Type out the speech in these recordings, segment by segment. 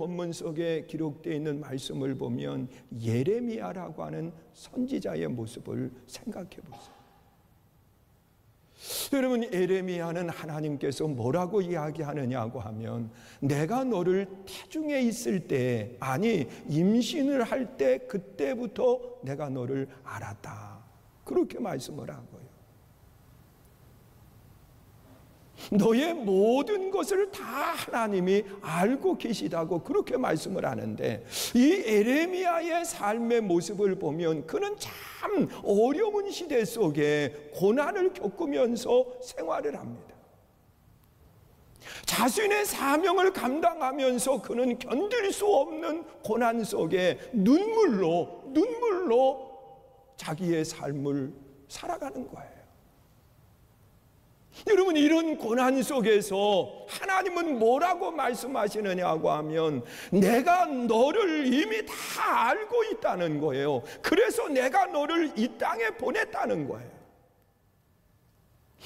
본문 속에 기록되어 있는 말씀을 보면 예레미야라고 하는 선지자의 모습을 생각해 보세요. 여러분, 예레미야는 하나님께서 뭐라고 이야기하느냐고 하면 내가 너를 태중에 있을 때, 아니 임신을 할 때 그때부터 내가 너를 알았다, 그렇게 말씀을 하고요. 너의 모든 것을 다 하나님이 알고 계시다고 그렇게 말씀을 하는데, 이 에레미야의 삶의 모습을 보면 그는 참 어려운 시대 속에 고난을 겪으면서 생활을 합니다. 자신의 사명을 감당하면서 그는 견딜 수 없는 고난 속에 눈물로 자기의 삶을 살아가는 거예요. 여러분, 이런 고난 속에서 하나님은 뭐라고 말씀하시느냐고 하면 내가 너를 이미 다 알고 있다는 거예요. 그래서 내가 너를 이 땅에 보냈다는 거예요.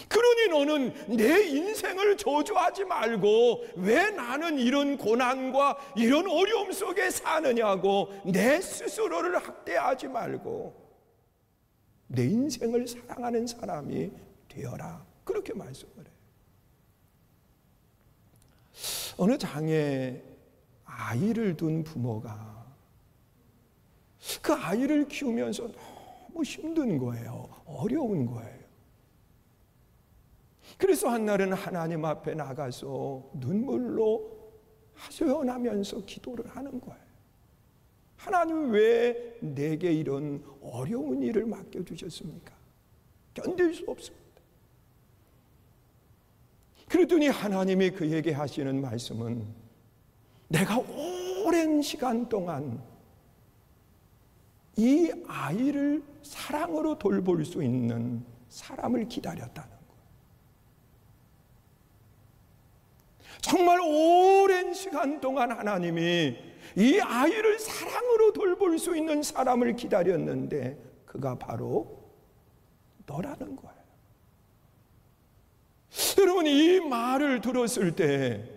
그러니 너는 내 인생을 저주하지 말고 왜 나는 이런 고난과 이런 어려움 속에 사느냐고 내 스스로를 학대하지 말고 내 인생을 사랑하는 사람이 되어라, 그렇게 말씀을 해요. 어느 장에 아이를 둔 부모가 그 아이를 키우면서 너무 힘든 거예요. 어려운 거예요. 그래서 한날은 하나님 앞에 나가서 눈물로 하소연하면서 기도를 하는 거예요. 하나님, 왜 내게 이런 어려운 일을 맡겨주셨습니까? 견딜 수 없습니다. 그랬더니 하나님이 그에게 하시는 말씀은 내가 오랜 시간 동안 이 아이를 사랑으로 돌볼 수 있는 사람을 기다렸다는 거예요. 정말 오랜 시간 동안 하나님이 이 아이를 사랑으로 돌볼 수 있는 사람을 기다렸는데 그가 바로 너라는 거예요. 여러분, 이 말을 들었을 때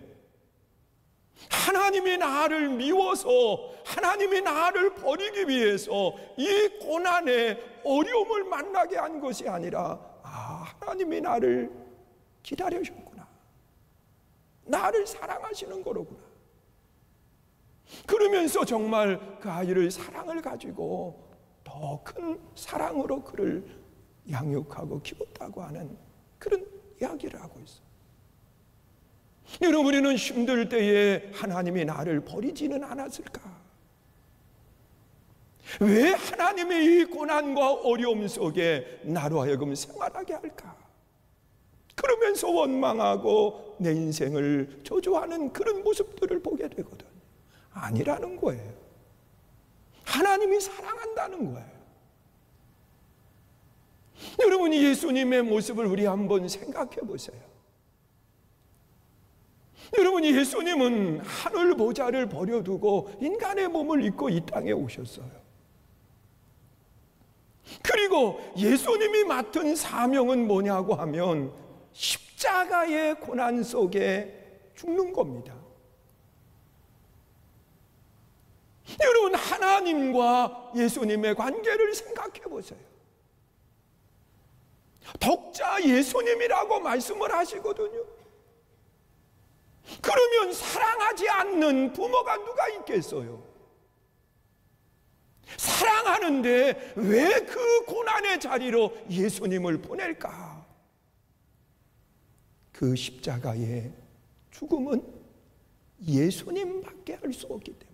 하나님이 나를 미워서, 하나님이 나를 버리기 위해서 이 고난의 어려움을 만나게 한 것이 아니라, 하나님이 나를 기다려주셨구나, 나를 사랑하시는 거로구나. 그러면서 정말 그 아이를 사랑을 가지고 더 큰 사랑으로 그를 양육하고 키웠다고 하는 그런 이야기를 하고 있어요. 여러분, 우리는 힘들 때에 하나님이 나를 버리지는 않았을까? 왜 하나님의 이 고난과 어려움 속에 나로 하여금 생활하게 할까? 그러면서 원망하고 내 인생을 저주하는 그런 모습들을 보게 되거든. 아니라는 거예요. 하나님이 사랑한다는 거예요. 여러분, 예수님의 모습을 우리 한번 생각해 보세요. 여러분, 예수님은 하늘 보좌를 버려두고 인간의 몸을 입고 이 땅에 오셨어요. 그리고 예수님이 맡은 사명은 뭐냐고 하면 십자가의 고난 속에 죽는 겁니다. 여러분, 하나님과 예수님의 관계를 생각해 보세요. 독자 예수님이라고 말씀을 하시거든요. 그러면 사랑하지 않는 부모가 누가 있겠어요? 사랑하는데 왜 그 고난의 자리로 예수님을 보낼까? 그 십자가의 죽음은 예수님밖에 할 수 없기 때문에,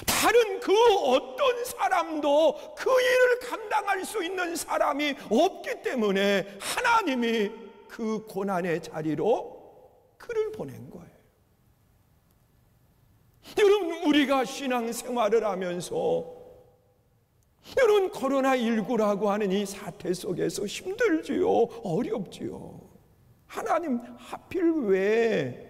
다른 그 어떤 사람도 그 일을 감당할 수 있는 사람이 없기 때문에 하나님이 그 고난의 자리로 그를 보낸 거예요. 여러분, 우리가 신앙생활을 하면서 여러분, 코로나19라고 하는 이 사태 속에서 힘들지요, 어렵지요. 하나님, 하필 왜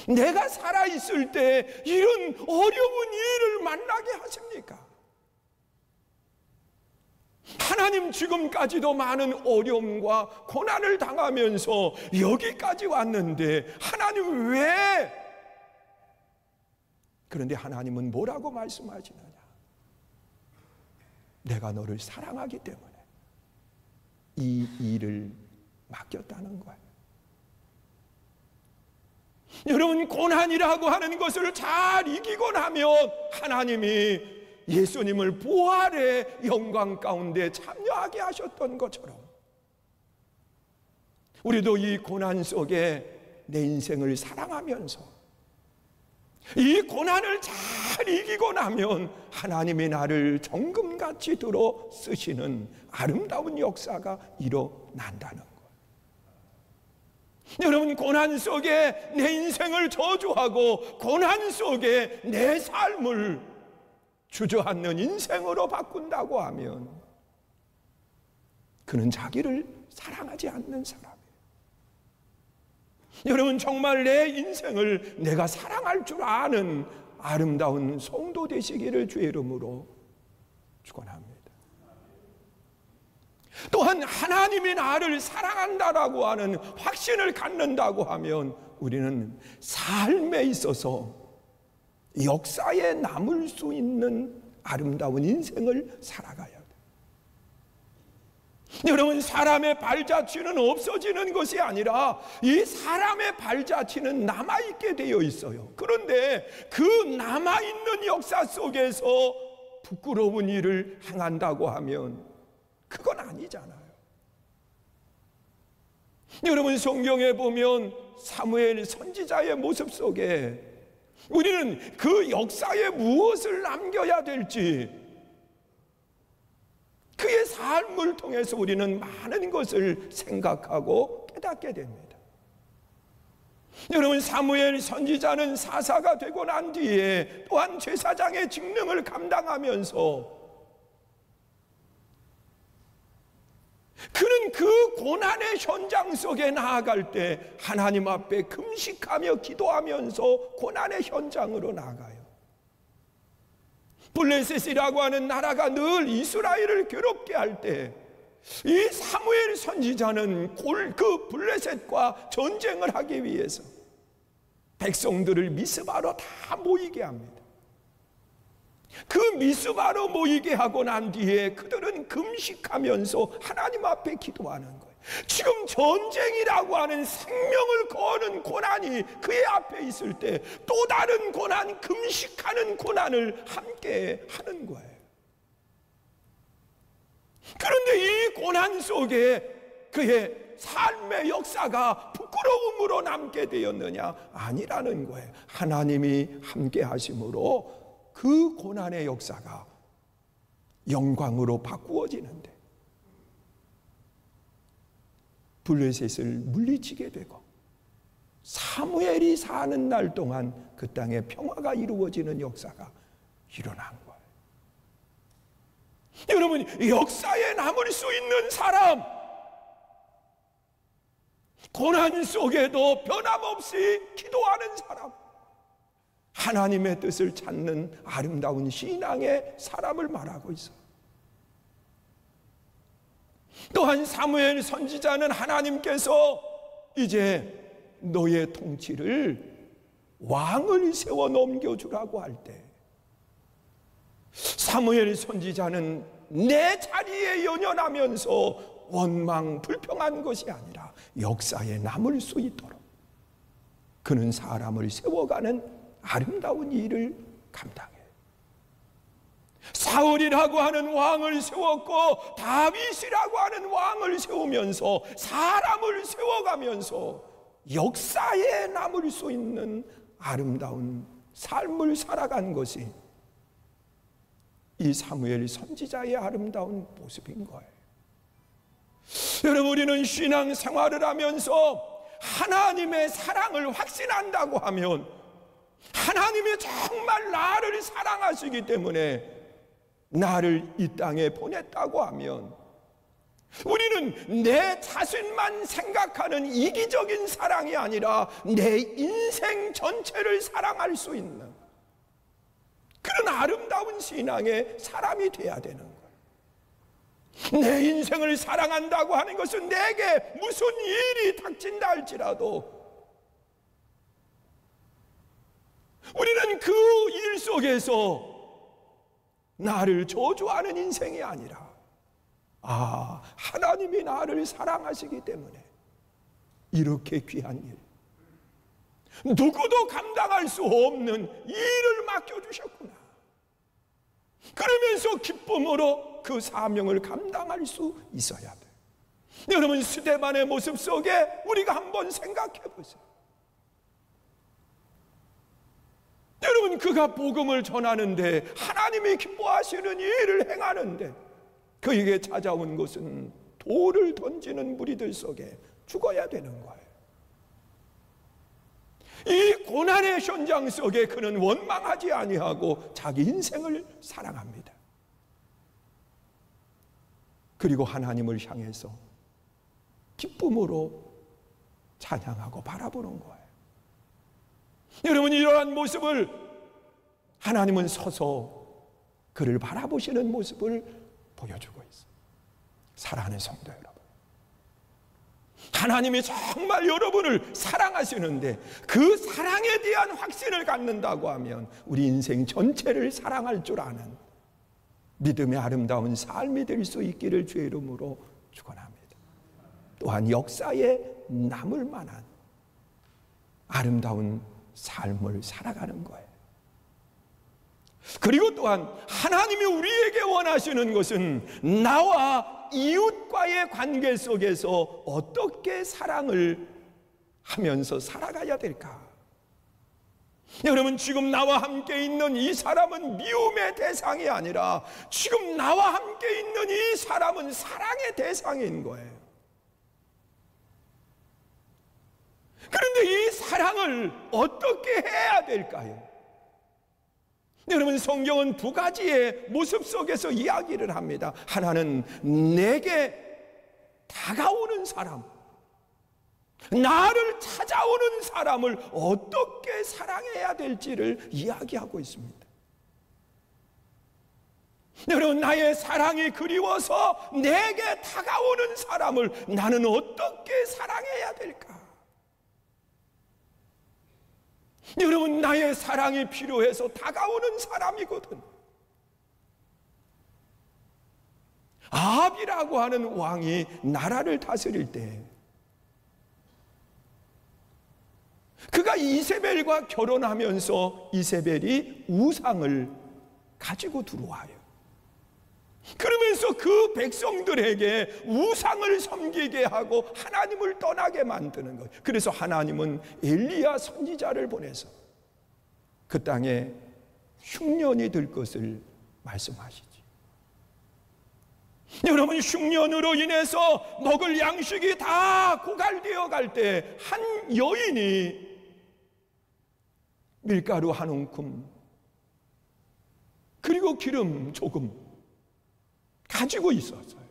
내가 살아있을 때 이런 어려운 일을 만나게 하십니까? 하나님, 지금까지도 많은 어려움과 고난을 당하면서 여기까지 왔는데 하나님 왜? 그런데 하나님은 뭐라고 말씀하시느냐? 내가 너를 사랑하기 때문에 이 일을 맡겼다는 거예요. 여러분, 고난이라고 하는 것을 잘 이기고 나면 하나님이 예수님을 부활의 영광 가운데 참여하게 하셨던 것처럼 우리도 이 고난 속에 내 인생을 사랑하면서 이 고난을 잘 이기고 나면 하나님이 나를 정금같이 들어 쓰시는 아름다운 역사가 일어난다는 거예요. 여러분, 고난 속에 내 인생을 저주하고 고난 속에 내 삶을 주저앉는 인생으로 바꾼다고 하면 그는 자기를 사랑하지 않는 사람이에요. 여러분, 정말 내 인생을 내가 사랑할 줄 아는 아름다운 성도 되시기를 주의 이름으로 축원합니다. 또한 하나님이 나를 사랑한다라고 하는 확신을 갖는다고 하면 우리는 삶에 있어서 역사에 남을 수 있는 아름다운 인생을 살아가야 돼요. 여러분, 사람의 발자취는 없어지는 것이 아니라 이 사람의 발자취는 남아있게 되어 있어요. 그런데 그 남아있는 역사 속에서 부끄러운 일을 행한다고 하면 그건 아니잖아요. 여러분, 성경에 보면 사무엘 선지자의 모습 속에 우리는 그 역사에 무엇을 남겨야 될지, 그의 삶을 통해서 우리는 많은 것을 생각하고 깨닫게 됩니다. 여러분, 사무엘 선지자는 사사가 되고 난 뒤에 또한 제사장의 직능을 감당하면서 그는 그 고난의 현장 속에 나아갈 때 하나님 앞에 금식하며 기도하면서 고난의 현장으로 나아가요. 블레셋이라고 하는 나라가 늘 이스라엘을 괴롭게 할 때 이 사무엘 선지자는 그 블레셋과 전쟁을 하기 위해서 백성들을 미스바로 다 모이게 합니다. 그 미스바로 모이게 하고 난 뒤에 그들은 금식하면서 하나님 앞에 기도하는 거예요. 지금 전쟁이라고 하는 생명을 거는 고난이 그의 앞에 있을 때 또 다른 고난, 금식하는 고난을 함께 하는 거예요. 그런데 이 고난 속에 그의 삶의 역사가 부끄러움으로 남게 되었느냐? 아니라는 거예요. 하나님이 함께 하심으로 그 고난의 역사가 영광으로 바꾸어지는데 블레셋을 물리치게 되고 사무엘이 사는 날 동안 그 땅에 평화가 이루어지는 역사가 일어난 거예요. 여러분, 역사에 남을 수 있는 사람, 고난 속에도 변함없이 기도하는 사람, 하나님의 뜻을 찾는 아름다운 신앙의 사람을 말하고 있어요. 또한 사무엘 선지자는 하나님께서 이제 너의 통치를 왕을 세워 넘겨주라고 할 때 사무엘 선지자는 내 자리에 연연하면서 원망 불평한 것이 아니라 역사에 남을 수 있도록 그는 사람을 세워가는 아름다운 일을 감당해. 사울이라고 하는 왕을 세웠고 다윗이라고 하는 왕을 세우면서 사람을 세워가면서 역사에 남을 수 있는 아름다운 삶을 살아간 것이 이 사무엘 선지자의 아름다운 모습인 거예요. 여러분, 우리는 신앙 생활을 하면서 하나님의 사랑을 확신한다고 하면 하나님이 정말 나를 사랑하시기 때문에 나를 이 땅에 보냈다고 하면 우리는 내 자신만 생각하는 이기적인 사랑이 아니라 내 인생 전체를 사랑할 수 있는 그런 아름다운 신앙의 사람이 되어야 되는 거예요. 내 인생을 사랑한다고 하는 것은 내게 무슨 일이 닥친다 할지라도 우리는 그 일 속에서 나를 저주하는 인생이 아니라 하나님이 나를 사랑하시기 때문에 이렇게 귀한 일, 누구도 감당할 수 없는 일을 맡겨주셨구나. 그러면서 기쁨으로 그 사명을 감당할 수 있어야 돼. 여러분, 스데반의 모습 속에 우리가 한번 생각해 보세요. 여러분, 그가 복음을 전하는데, 하나님이 기뻐하시는 일을 행하는데 그에게 찾아온 것은 돌을 던지는 무리들 속에 죽어야 되는 거예요. 이 고난의 현장 속에 그는 원망하지 아니하고 자기 인생을 사랑합니다. 그리고 하나님을 향해서 기쁨으로 찬양하고 바라보는 거예요. 여러분, 이러한 모습을 하나님은 서서 그를 바라보시는 모습을 보여주고 있어요. 사랑하는 성도 여러분, 하나님이 정말 여러분을 사랑하시는데 그 사랑에 대한 확신을 갖는다고 하면 우리 인생 전체를 사랑할 줄 아는 믿음의 아름다운 삶이 될 수 있기를 주의 이름으로 축원합니다. 또한 역사에 남을 만한 아름다운 삶을 살아가는 거예요. 그리고 또한 하나님이 우리에게 원하시는 것은 나와 이웃과의 관계 속에서 어떻게 사랑을 하면서 살아가야 될까? 여러분, 지금 나와 함께 있는 이 사람은 미움의 대상이 아니라 지금 나와 함께 있는 이 사람은 사랑의 대상인 거예요. 그런데 이 사랑을 어떻게 해야 될까요? 여러분, 성경은 두 가지의 모습 속에서 이야기를 합니다. 하나는 내게 다가오는 사람, 나를 찾아오는 사람을 어떻게 사랑해야 될지를 이야기하고 있습니다. 여러분, 나의 사랑이 그리워서 내게 다가오는 사람을 나는 어떻게 사랑해야 될까? 여러분, 나의 사랑이 필요해서 다가오는 사람이거든. 아합이라고 하는 왕이 나라를 다스릴 때 그가 이세벨과 결혼하면서 이세벨이 우상을 가지고 들어와요. 그러면서 그 백성들에게 우상을 섬기게 하고 하나님을 떠나게 만드는 거예요. 그래서 하나님은 엘리야 선지자를 보내서 그 땅에 흉년이 들 것을 말씀하시지. 여러분, 흉년으로 인해서 먹을 양식이 다 고갈되어 갈 때 한 여인이 밀가루 한 움큼 그리고 기름 조금 가지고 있었어요.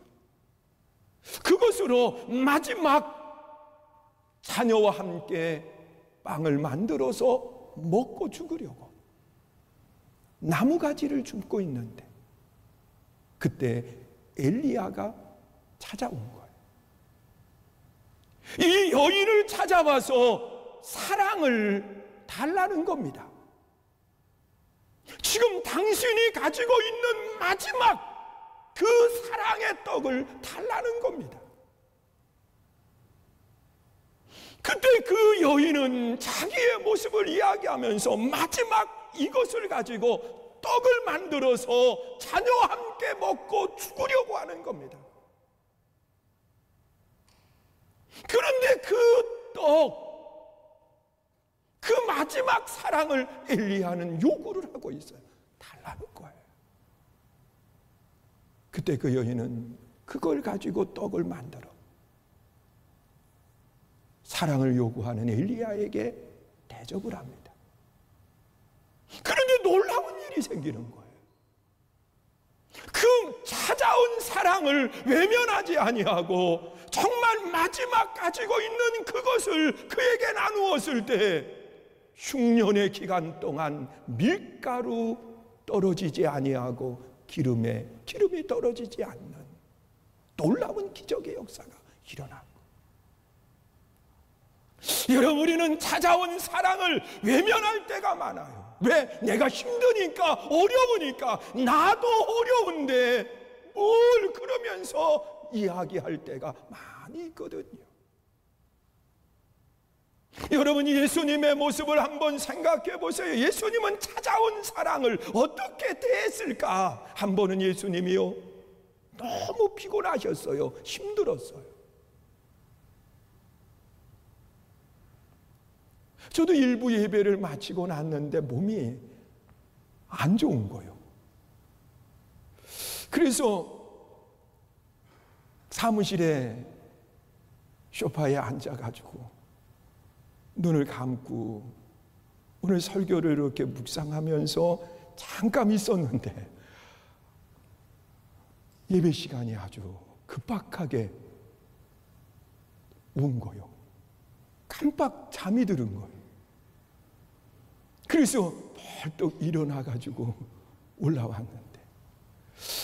그것으로 마지막 자녀와 함께 빵을 만들어서 먹고 죽으려고 나무가지를 줍고 있는데 그때 엘리야가 찾아온 거예요. 이 여인을 찾아와서 사랑을 달라는 겁니다. 지금 당신이 가지고 있는 마지막 그 사랑의 떡을 달라는 겁니다. 그때 그 여인은 자기의 모습을 이야기하면서 마지막 이것을 가지고 떡을 만들어서 자녀와 함께 먹고 죽으려고 하는 겁니다. 그런데 그 떡, 그 마지막 사랑을 엘리야는 요구를 하고 있어요. 달라는 거예요. 그때 그 여인은 그걸 가지고 떡을 만들어 사랑을 요구하는 엘리야에게 대접을 합니다. 그런데 놀라운 일이 생기는 거예요. 그 찾아온 사랑을 외면하지 아니하고 정말 마지막 가지고 있는 그것을 그에게 나누었을 때 흉년의 기간 동안 밀가루 떨어지지 아니하고 기름이 떨어지지 않는 놀라운 기적의 역사가 일어나고, 여러분, 우리는 찾아온 사랑을 외면할 때가 많아요. 왜? 내가 힘드니까, 어려우니까, 나도 어려운데 뭘 그러면서 이야기할 때가 많이 있거든요. 여러분, 예수님의 모습을 한번 생각해 보세요. 예수님은 찾아온 사랑을 어떻게 대했을까? 한 번은 예수님이요, 너무 피곤하셨어요. 힘들었어요. 저도 일부 예배를 마치고 났는데 몸이 안 좋은 거예요. 그래서 사무실에 소파에 앉아가지고 눈을 감고 오늘 설교를 이렇게 묵상하면서 잠깐 있었는데 예배 시간이 아주 급박하게 온 거예요. 깜빡 잠이 들은 거예요. 그래서 벌떡 일어나가지고 올라왔는데,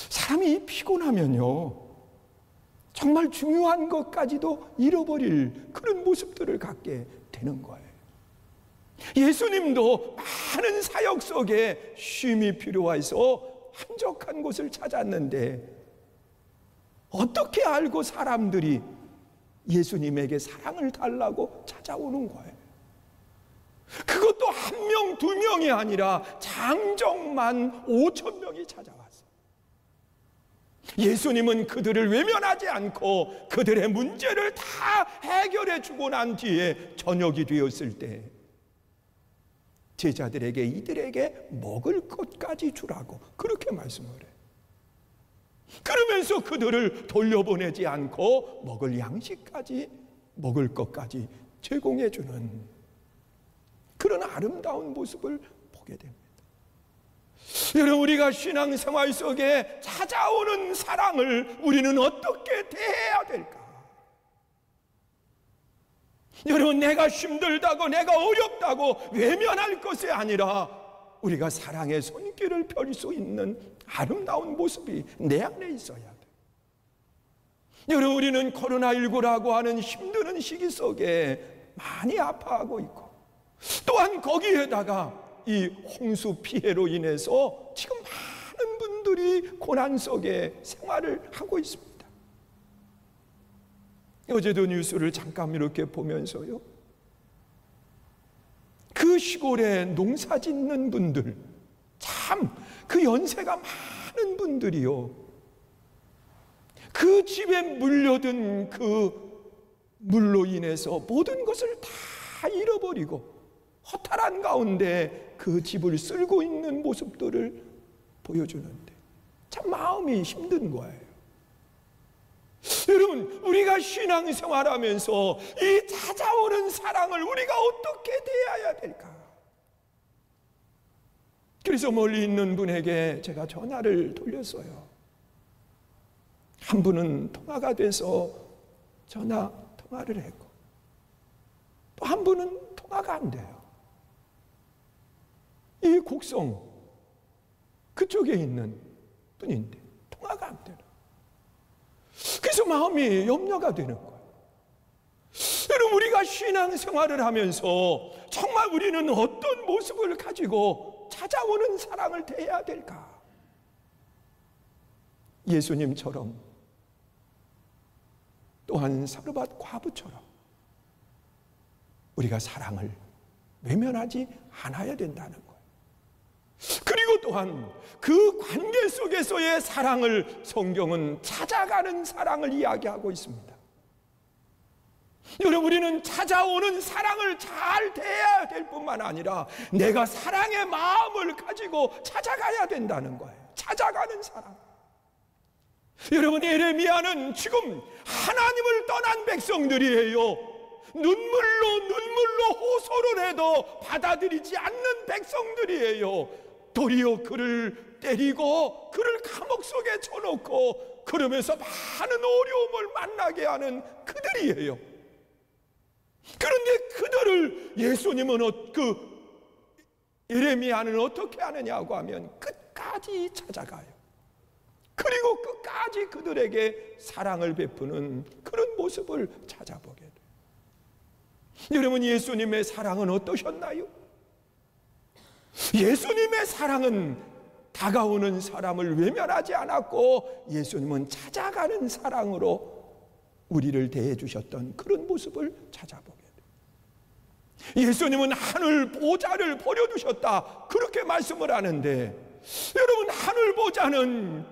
사람이 피곤하면요, 정말 중요한 것까지도 잃어버릴 그런 모습들을 갖게 되는 거예요. 예수님도 많은 사역 속에 쉼이 필요해서 한적한 곳을 찾았는데, 어떻게 알고 사람들이 예수님에게 사랑을 달라고 찾아오는 거예요? 그것도 한 명, 두 명이 아니라 장정만 5,000명이 찾아왔어요. 예수님은 그들을 외면하지 않고 그들의 문제를 다 해결해 주고 난 뒤에 저녁이 되었을 때 제자들에게 이들에게 먹을 것까지 주라고 그렇게 말씀을 해요. 그러면서 그들을 돌려보내지 않고 먹을 양식까지, 먹을 것까지 제공해 주는 그런 아름다운 모습을 보게 됩니다. 여러분, 우리가 신앙생활 속에 찾아오는 사랑을 우리는 어떻게 대해야 될까? 여러분, 내가 힘들다고, 내가 어렵다고 외면할 것이 아니라 우리가 사랑의 손길을 펼 수 있는 아름다운 모습이 내 안에 있어야 돼. 여러분, 우리는 코로나19라고 하는 힘든 시기 속에 많이 아파하고 있고, 또한 거기에다가 이 홍수 피해로 인해서 지금 많은 분들이 고난 속에 생활을 하고 있습니다. 어제도 뉴스를 잠깐 이렇게 보면서요, 그 시골에 농사 짓는 분들, 참 그 연세가 많은 분들이요, 그 집에 물려든 그 물로 인해서 모든 것을 다 잃어버리고 허탈한 가운데 그 집을 쓸고 있는 모습들을 보여주는데 참 마음이 힘든 거예요. 여러분, 우리가 신앙생활하면서 이 찾아오는 사랑을 우리가 어떻게 대해야 될까? 그래서 멀리 있는 분에게 제가 전화를 돌렸어요. 한 분은 통화가 돼서 통화를 했고, 또 한 분은 통화가 안 돼요. 이 곡성 그쪽에 있는 분인데 통화가 안 되는, 그래서 마음이 염려가 되는 거예요. 여러분, 우리가 신앙생활을 하면서 정말 우리는 어떤 모습을 가지고 찾아오는 사랑을 대해야 될까? 예수님처럼, 또한 사르밧 과부처럼 우리가 사랑을 외면하지 않아야 된다는 거예요. 그리고 또한 그 관계 속에서의 사랑을 성경은 찾아가는 사랑을 이야기하고 있습니다. 여러분, 우리는 찾아오는 사랑을 잘 대해야 될 뿐만 아니라 내가 사랑의 마음을 가지고 찾아가야 된다는 거예요. 찾아가는 사랑. 여러분, 예레미야는 지금 하나님을 떠난 백성들이에요. 눈물로 호소를 해도 받아들이지 않는 백성들이에요. 도리어 그를 때리고 그를 감옥 속에 쳐놓고 그러면서 많은 어려움을 만나게 하는 그들이에요. 그런데 그들을 예수님은 예레미야는 어떻게 하느냐고 하면 끝까지 찾아가요. 그리고 끝까지 끝까지 그들에게 사랑을 베푸는 그런 모습을 찾아보게 돼요. 여러분, 예수님의 사랑은 어떠셨나요? 예수님의 사랑은 다가오는 사람을 외면하지 않았고 예수님은 찾아가는 사랑으로 우리를 대해 주셨던 그런 모습을 찾아보게 돼요. 예수님은 하늘 보좌를 버려두셨다, 그렇게 말씀을 하는데, 여러분, 하늘 보좌는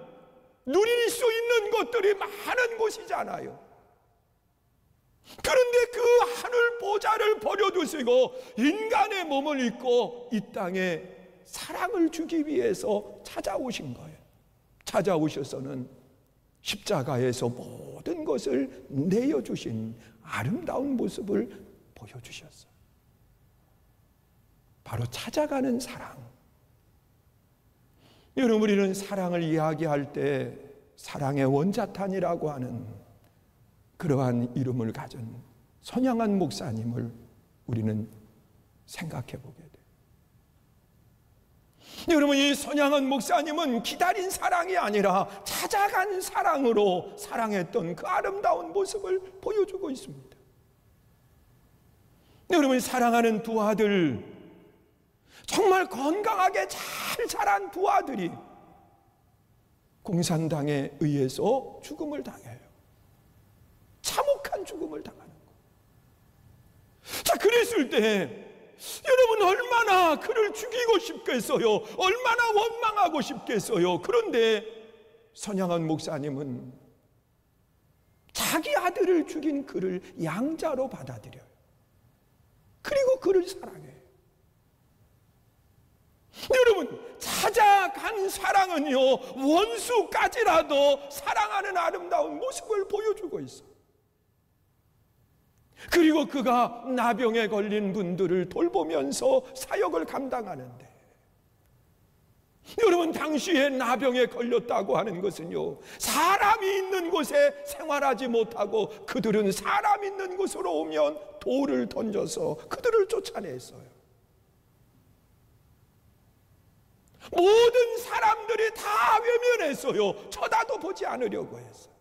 누릴 수 있는 것들이 많은 곳이잖아요. 그런데 그 하늘 보좌를 버려두시고 인간의 몸을 입고 이 땅에 사랑을 주기 위해서 찾아오신 거예요. 찾아오셔서는 십자가에서 모든 것을 내어주신 아름다운 모습을 보여주셨어요. 바로 찾아가는 사랑. 여러분, 우리는 사랑을 이야기할 때 사랑의 원자탄이라고 하는 그러한 이름을 가진 손양한 목사님을 우리는 생각해 보게 돼요. 여러분, 이 손양한 목사님은 기다린 사랑이 아니라 찾아간 사랑으로 사랑했던 그 아름다운 모습을 보여주고 있습니다. 여러분, 사랑하는 두 아들, 정말 건강하게 잘 자란 두 아들이 공산당에 의해서 죽음을 당해요. 참혹한 죽음을 당하는 거. 자, 그랬을 때 여러분, 얼마나 그를 죽이고 싶겠어요? 얼마나 원망하고 싶겠어요? 그런데 손양한 목사님은 자기 아들을 죽인 그를 양자로 받아들여요. 그리고 그를 사랑해요. 여러분, 찾아간 사랑은요, 원수까지라도 사랑하는 아름다운 모습을 보여주고 있어요. 그리고 그가 나병에 걸린 분들을 돌보면서 사역을 감당하는데, 여러분, 당시에 나병에 걸렸다고 하는 것은요, 사람이 있는 곳에 생활하지 못하고 그들은 사람 있는 곳으로 오면 돌을 던져서 그들을 쫓아냈어요. 모든 사람들이 다 외면했어요. 쳐다도 보지 않으려고 했어요.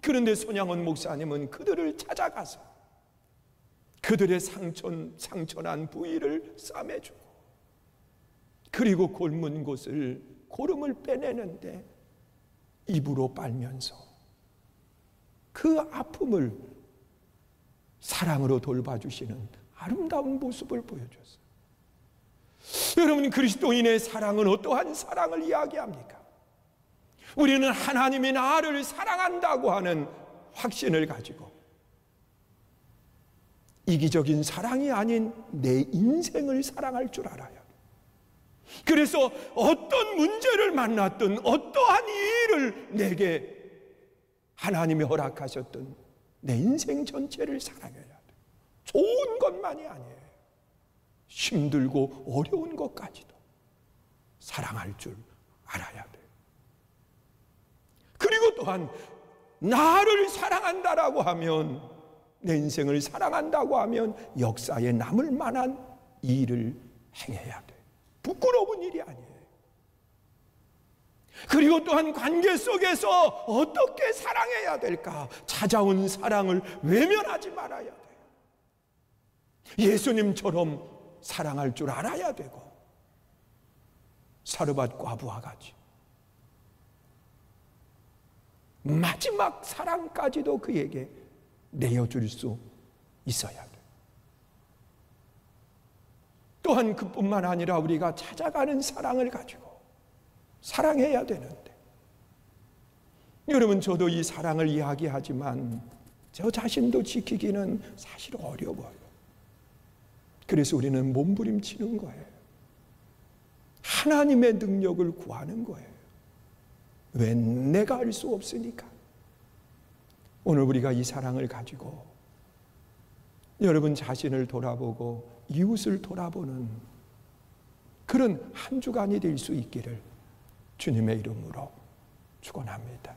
그런데 손양원 목사님은 그들을 찾아가서 그들의 상처난 부위를 싸매주고, 그리고 곪은 곳을 고름을 빼내는데 입으로 빨면서 그 아픔을 사랑으로 돌봐주시는 아름다운 모습을 보여줬어요. 여러분, 그리스도인의 사랑은 어떠한 사랑을 이야기합니까? 우리는 하나님이 나를 사랑한다고 하는 확신을 가지고 이기적인 사랑이 아닌 내 인생을 사랑할 줄 알아야 돼. 그래서 어떤 문제를 만났든 어떠한 일을 내게 하나님이 허락하셨든 내 인생 전체를 사랑해야 돼. 좋은 것만이 아니에요. 힘들고 어려운 것까지도 사랑할 줄 알아야 돼. 그리고 또한 나를 사랑한다라고 하면, 내 인생을 사랑한다고 하면 역사에 남을 만한 일을 행해야 돼. 부끄러운 일이 아니에요. 그리고 또한 관계 속에서 어떻게 사랑해야 될까? 찾아온 사랑을 외면하지 말아야 돼. 예수님처럼 사랑할 줄 알아야 되고, 사르밧 과부와 같이 마지막 사랑까지도 그에게 내어줄 수 있어야 돼. 또한 그뿐만 아니라 우리가 찾아가는 사랑을 가지고 사랑해야 되는데, 여러분, 저도 이 사랑을 이야기하지만 저 자신도 지키기는 사실 어려워요. 그래서 우리는 몸부림치는 거예요. 하나님의 능력을 구하는 거예요. 왜? 내가 할 수 없으니까. 오늘 우리가 이 사랑을 가지고 여러분 자신을 돌아보고 이웃을 돌아보는 그런 한 주간이 될 수 있기를 주님의 이름으로 축원합니다.